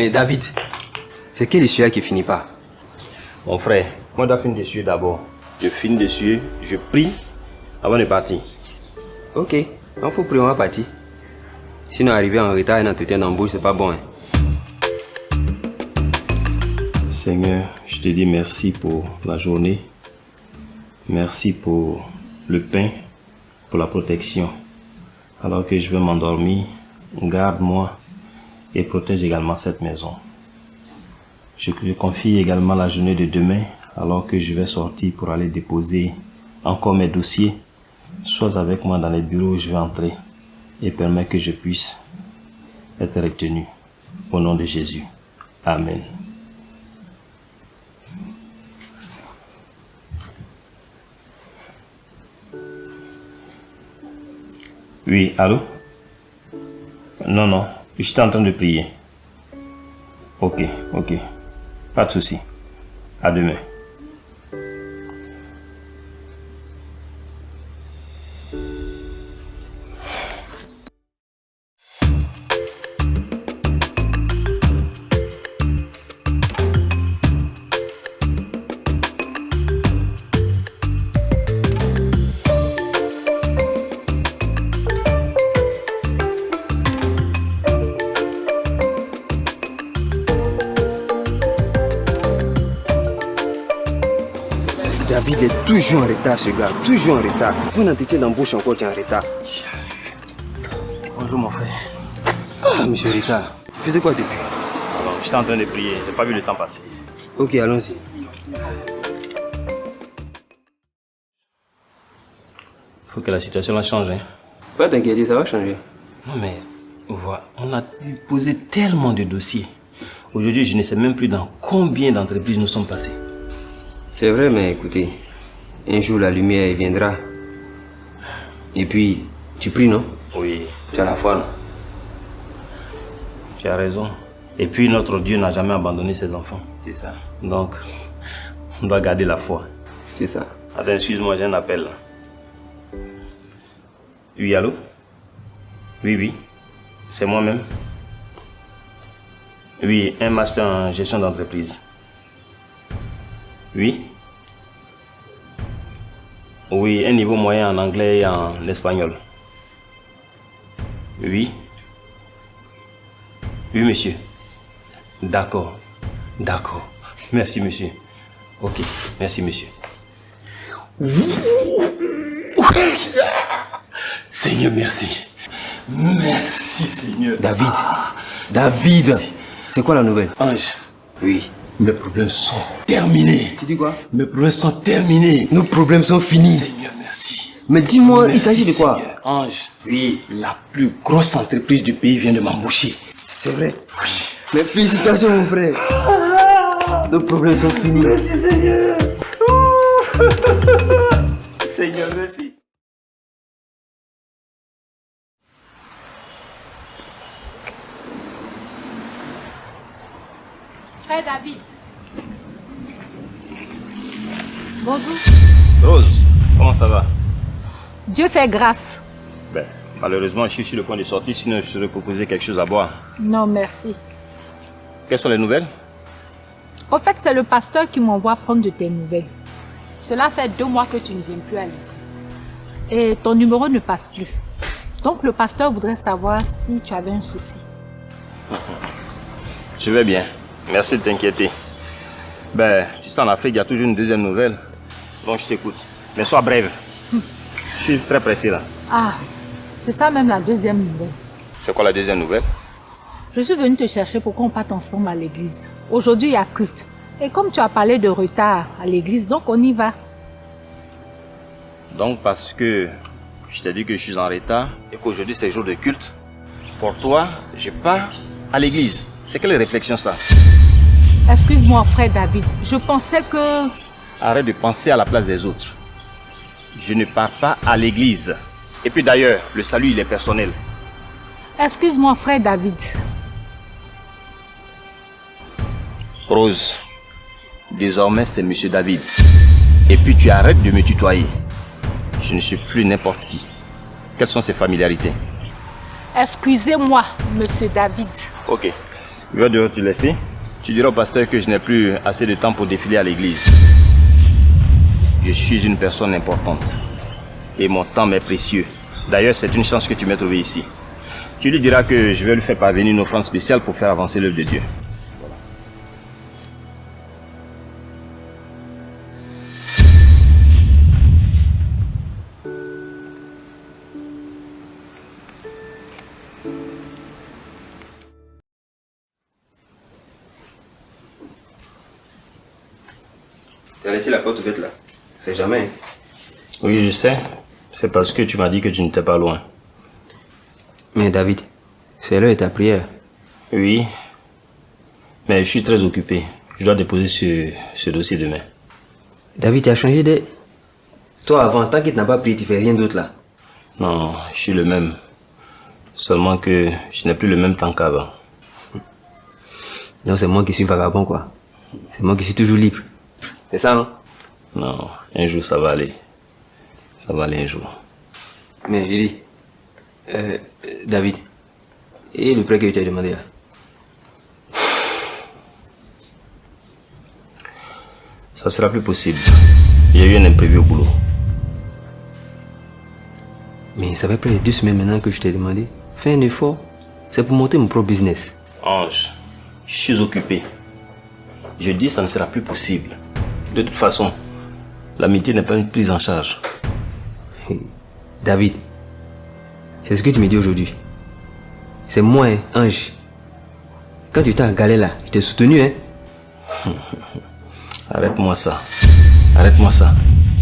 Mais David, c'est quel essuie qui finit pas? Mon frère, moi je dois finir d'essuyer d'abord. Je finis d'essuyer, je prie avant de partir. Ok, il faut prier, on va partir. Sinon arriver en retard et un entretien d'embauche, c'est pas bon. Hein. Seigneur, je te dis merci pour la journée. Merci pour le pain, pour la protection. Alors que je vais m'endormir, garde-moi et protège également cette maison. Je confie également la journée de demain, alors que je vais sortir pour aller déposer encore mes dossiers. Sois avec moi dans les bureaux où je vais entrer et permets que je puisse être retenu. Au nom de Jésus. Amen. Oui, allô? Non, non, j'étais en train de prier. Ok, ok. Pas de souci. À demain. David est toujours en retard, ce gars. Toujours en retard. Pour un entretien d'embauche encore, tu es en retard. Bonjour mon frère. Ah, monsieur Rita, tu faisais quoi depuis? Alors, j'étais en train de prier, j'ai pas vu le temps passer. Ok, allons-y. Faut que la situation la change, hein. Pas t'inquiéter, ça va changer. Non mais, voilà, on a posé tellement de dossiers. Aujourd'hui, je ne sais même plus dans combien d'entreprises nous sommes passés. C'est vrai, mais écoutez, un jour la lumière viendra. Et puis, tu pries, non? Oui. Tu as la foi, non? Tu as raison. Et puis, notre Dieu n'a jamais abandonné ses enfants. C'est ça. Donc, on doit garder la foi. C'est ça. Attends, excuse-moi, j'ai un appel là. Oui, allô? Oui, oui. C'est moi-même. Oui, un master en gestion d'entreprise. Oui. Oui, un niveau moyen en anglais et en espagnol. Oui. Oui, monsieur. D'accord. D'accord. Merci, monsieur. Ok. Merci, monsieur. Seigneur, merci. Merci, Seigneur. David. David. C'est quoi la nouvelle? Ange. Oui. Mes problèmes sont terminés. Tu dis quoi? Mes problèmes sont terminés. Nos problèmes sont finis. Seigneur, merci. Mais dis-moi, il s'agit de quoi? Seigneur. Ange. Oui. La plus grosse entreprise du pays vient de m'embaucher. C'est vrai? Oui. Mais félicitations, mon frère. Nos problèmes sont finis. Merci, Seigneur. Seigneur, merci. Frère David. Bonjour. Rose, comment ça va? Dieu fait grâce. Ben, malheureusement, je suis sur le point de sortir, sinon je serais proposé quelque chose à boire. Non, merci. Quelles sont les nouvelles? Au fait, c'est le pasteur qui m'envoie prendre de tes nouvelles. Cela fait 2 mois que tu ne viens plus à l'église. Et ton numéro ne passe plus. Donc le pasteur voudrait savoir si tu avais un souci. Je vais bien. Merci de t'inquiéter. Ben, tu sais, en Afrique, il y a toujours une deuxième nouvelle. Donc, je t'écoute. Mais sois brève. Je suis très pressé là. Ah, c'est ça même la deuxième nouvelle. C'est quoi la deuxième nouvelle? Je suis venue te chercher pour qu'on parte ensemble à l'église. Aujourd'hui, il y a culte. Et comme tu as parlé de retard à l'église, donc on y va. Donc, parce que je t'ai dit que je suis en retard et qu'aujourd'hui, c'est jour de culte, pour toi, je pars à l'église. C'est quelle réflexion ça? Excuse-moi, frère David. Je pensais que... Arrête de penser à la place des autres. Je ne pars pas à l'église. Et puis d'ailleurs, le salut, il est personnel. Excuse-moi, frère David. Rose, désormais, c'est Monsieur David. Et puis tu arrêtes de me tutoyer. Je ne suis plus n'importe qui. Quelles sont ses familiarités? Excusez-moi, monsieur David. Ok. Il va devoir te laisser. Tu diras au pasteur que je n'ai plus assez de temps pour défiler à l'église. Je suis une personne importante. Et mon temps m'est précieux. D'ailleurs, c'est une chance que tu m'aies trouvé ici. Tu lui diras que je vais lui faire parvenir une offrande spéciale pour faire avancer l'œuvre de Dieu. Tu as laissé la porte ouverte là. C'est jamais. Hein? Oui, je sais. C'est parce que tu m'as dit que tu n'étais pas loin. Mais David, c'est l'heure de ta prière. Oui. Mais je suis très occupé. Je dois déposer ce dossier demain. David, tu as changé de... Toi, avant, tant que tu n'as pas prié, tu fais rien d'autre là. Non, je suis le même. Seulement que je n'ai plus le même temps qu'avant. Non, c'est moi qui suis vagabond, quoi. C'est moi qui suis toujours libre. C'est ça, non? Non, un jour ça va aller. Ça va aller un jour. Mais je dis, David, et le prêt que je t'ai demandé là? Ça sera plus possible. J'ai eu un imprévu au boulot. Mais ça fait près de 2 semaines maintenant que je t'ai demandé. Fais un effort. C'est pour monter mon propre business. Ange, je suis occupé. Je dis ça ne sera plus possible. De toute façon, l'amitié n'est pas une prise en charge. David, c'est ce que tu me dis aujourd'hui. C'est moi, hein, Ange. Quand tu étais en galère là, je t'ai soutenu, hein. Arrête-moi ça. Arrête-moi ça.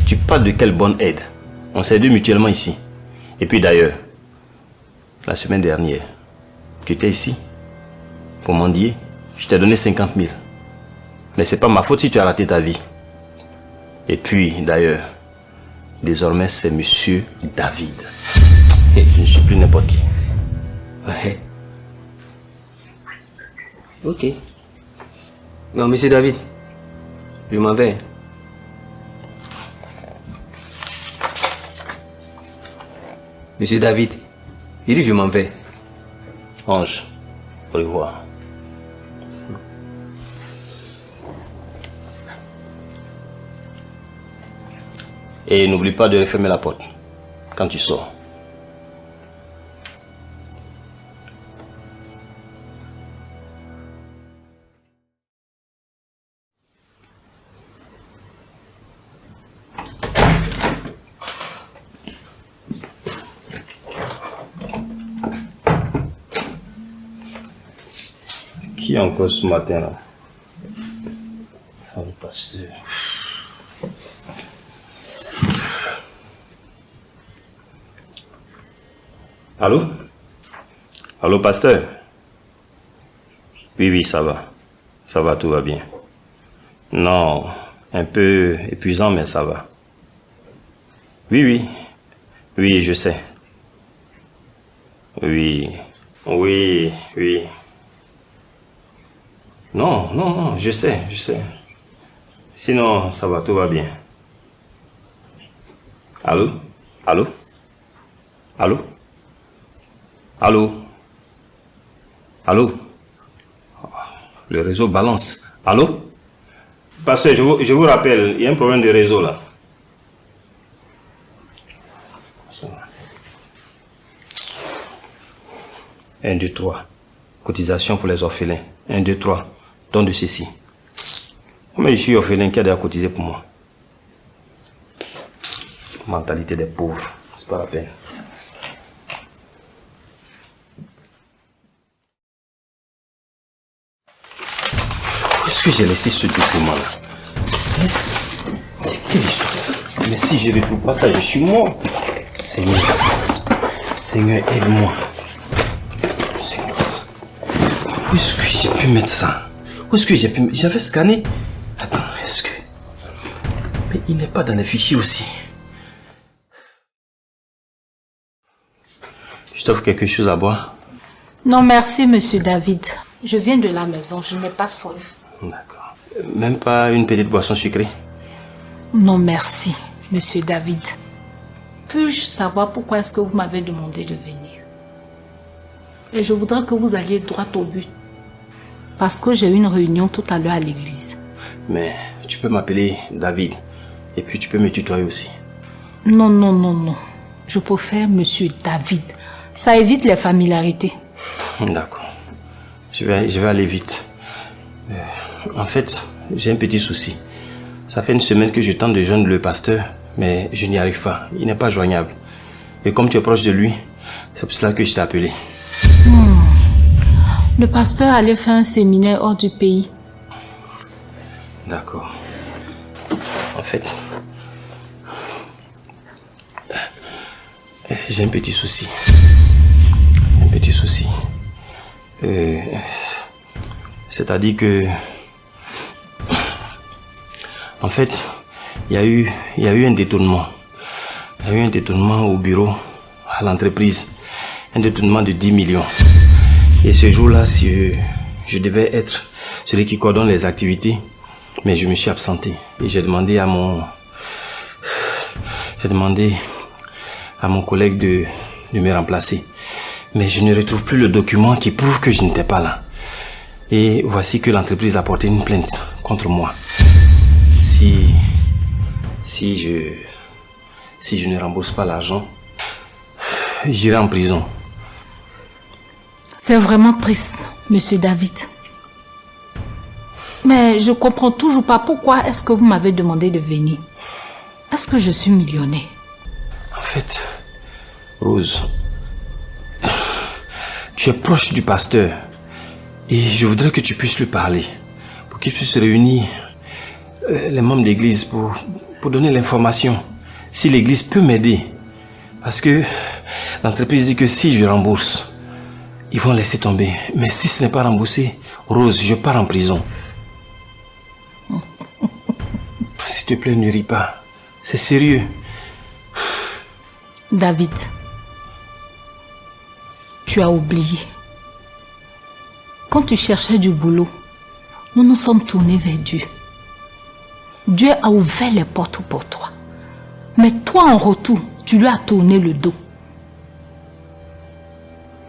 Tu parles de quelle bonne aide. On s'est aidés mutuellement ici. Et puis d'ailleurs, la semaine dernière, tu étais ici pour mendier. Je t'ai donné 50 000. Mais c'est pas ma faute si tu as raté ta vie. Et puis d'ailleurs, désormais c'est Monsieur David. Et je ne suis plus n'importe qui. Ouais. Ok. Non, Monsieur David, je m'en vais. Monsieur David, il dit je m'en vais. Ange, au revoir. Et n'oublie pas de refermer la porte quand tu sors. Qui encore ce matin là? Ah, le pasteur. Allô? Allô, pasteur? Oui, oui, ça va. Ça va, tout va bien. Non, un peu épuisant, mais ça va. Oui, oui. Oui, je sais. Oui. Oui, oui. Non, non, non, je sais, je sais. Sinon, ça va, tout va bien. Allô? Allô? Allô? Allô? Allô? Le réseau balance. Allô? Pasteur, je vous rappelle, il y a un problème de réseau là. 1, 2, 3. Cotisation pour les orphelins. 1, 2, 3. Don de ceci. Mais je suis orphelin, qui a déjà cotisé pour moi? Mentalité des pauvres. C'est pas la peine. Où est-ce que j'ai laissé ce document là? C'est quelle histoire ça? Mais si je ne retrouve pas ça, je suis mort. Seigneur. Seigneur, aide-moi. Seigneur. Où est-ce que j'ai pu mettre ça? Où est-ce que j'ai pu mettre... J'avais scanné. Attends, est-ce que... Mais il n'est pas dans les fichiers aussi. Je t'offre quelque chose à boire? Non, merci, monsieur David. Je viens de la maison, je n'ai pas soif. D'accord. Même pas une petite boisson sucrée? Non, merci, monsieur David. Puis-je savoir pourquoi est-ce que vous m'avez demandé de venir? Et je voudrais que vous alliez droit au but. parce que j'ai eu une réunion tout à l'heure à l'église. Mais tu peux m'appeler David. Et puis tu peux me tutoyer aussi. Non, non, non, non. Je préfère Monsieur David. Ça évite les familiarités. D'accord. Je vais aller vite. En fait, j'ai un petit souci. Ça fait une semaine que je tente de joindre le pasteur, mais je n'y arrive pas. Il n'est pas joignable. Et comme tu es proche de lui, c'est pour cela que je t'ai appelé. Le pasteur allait faire un séminaire hors du pays. D'accord. En fait, j'ai un petit souci. Un petit souci. C'est-à-dire que... En fait, il y a eu un détournement. Il y a eu un détournement au bureau, à l'entreprise. Un détournement de 10 millions. Et ce jour-là, je devais être celui qui coordonne les activités. Mais je me suis absenté. Et j'ai demandé à mon collègue de me remplacer. Mais je ne retrouve plus le document qui prouve que je n'étais pas là. Et voici que l'entreprise a porté une plainte contre moi. Si je ne rembourse pas l'argent, j'irai en prison. C'est vraiment triste, Monsieur David. Mais je comprends toujours pas pourquoi est-ce que vous m'avez demandé de venir. Est-ce que je suis millionnaire? En fait, Rose, tu es proche du pasteur et je voudrais que tu puisses lui parler pour qu'il puisse réunir les membres de l'église pour donner l'information. Si l'église peut m'aider, parce que l'entreprise dit que si je rembourse, ils vont laisser tomber. Mais si ce n'est pas remboursé, Rose, je pars en prison. S'il te plaît, ne ris pas. C'est sérieux. David, tu as oublié. Quand tu cherchais du boulot, nous nous sommes tournés vers Dieu. Dieu a ouvert les portes pour toi. Mais toi, en retour, tu lui as tourné le dos.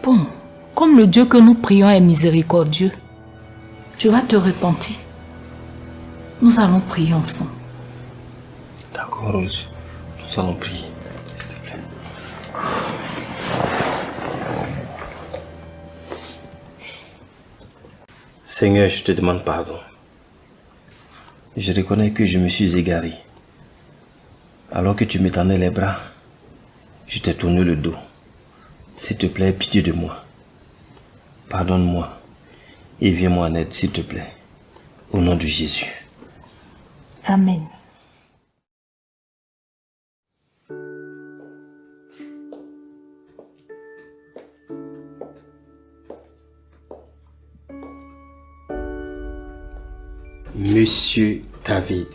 Bon, comme le Dieu que nous prions est miséricordieux, tu vas te repentir. Nous allons prier ensemble. D'accord, Rose. Nous allons prier. Seigneur, je te demande pardon. Je reconnais que je me suis égaré. Alors que tu m'étendais les bras, je t'ai tourné le dos. S'il te plaît, pitié de moi. Pardonne-moi et viens-moi en aide, s'il te plaît. Au nom de Jésus. Amen. Monsieur David.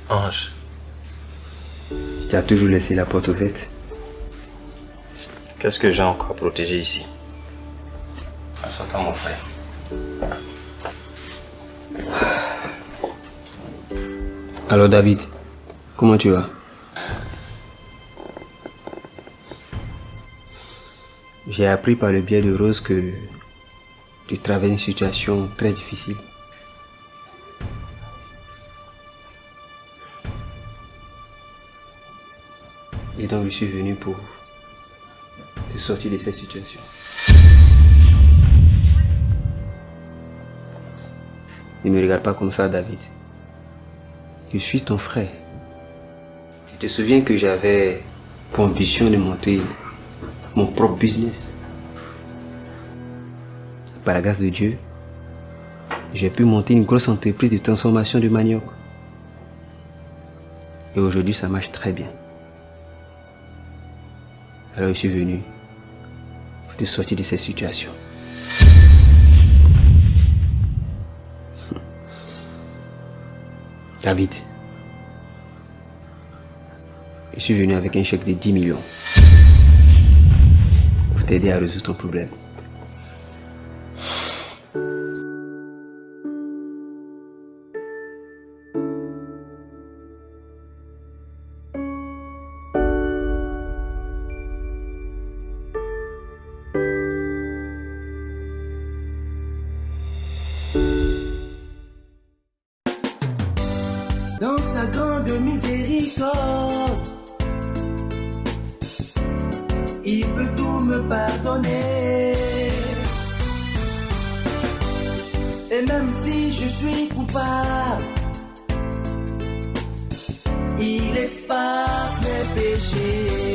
Ange, Tu as toujours laissé la porte ouverte. qu'est-ce que j'ai encore protégé ici? Assois-toi, mon frère. Alors David, comment tu vas? J'ai appris par le biais de Rose que tu traverses une situation très difficile. Et donc je suis venu pour te sortir de cette situation. Ne me regarde pas comme ça, David. Je suis ton frère. Tu te souviens que j'avais pour ambition de monter mon propre business. Par la grâce de Dieu, j'ai pu monter une grosse entreprise de transformation de manioc. Et aujourd'hui, ça marche très bien. Alors je suis venu pour te sortir de cette situation. David, je suis venu avec un chèque de 10 millions pour t'aider à résoudre ton problème. dans sa grande miséricorde, il peut tout me pardonner. Et même si je suis coupable, il efface mes péchés.